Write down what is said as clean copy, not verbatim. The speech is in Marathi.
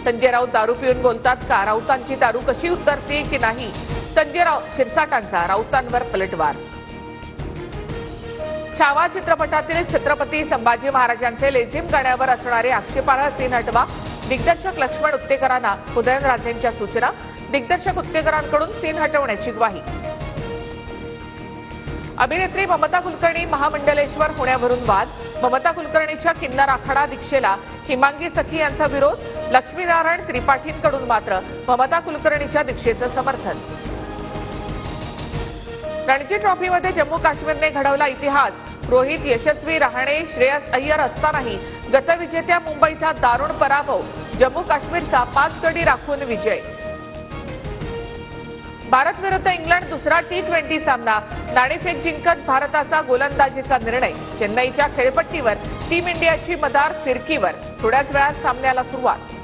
संजय राऊत दारू पिऊन बोलतात का? राऊतांची दारू कशी उतरते की नाही? संजय शिरसाटांचा राऊतांवर पलटवार. छावा चित्रपटातील छत्रपती संभाजी महाराजांचे लेझिम गाण्यावर असणारे आक्षेपार्ह सीन हटवा. दिग्दर्शक लक्ष्मण उत्तेकरांना उदयनराजेंच्या सूचना. दिग्दर्शक उत्तेकरांकडून सीन हटवण्याची ग्वाही. अभिनेत्री ममता कुलकर्णी महामंडलेश्वर पुण्यावरून वाद. ममता कुलकर्णीच्या किन्नर आखाडा दीक्षेला हिमांगी सखी यांचा विरोध. लक्ष्मीनारायण त्रिपाठींकडून मात्र ममता कुलकर्णीच्या दीक्षेचं समर्थन. रणजी ट्रॉफीमध्ये जम्मू काश्मीरने घडवला इतिहास. रोहित, यशस्वी, रहाणे, श्रेयस अय्यर असतानाही गतविजेत्या मुंबईचा दारुण पराभव. जम्मू काश्मीरचा 5 गडी राखून विजय. भारत विरुद्ध इंग्लंड दुसरा T20 सामना. नाणेफेक जिंकत भारताचा गोलंदाजीचा निर्णय. चेन्नईच्या खेळपट्टीवर टीम इंडियाची मदार फिरकीवर. थोड्याच वेळात सामन्याला सुरुवात.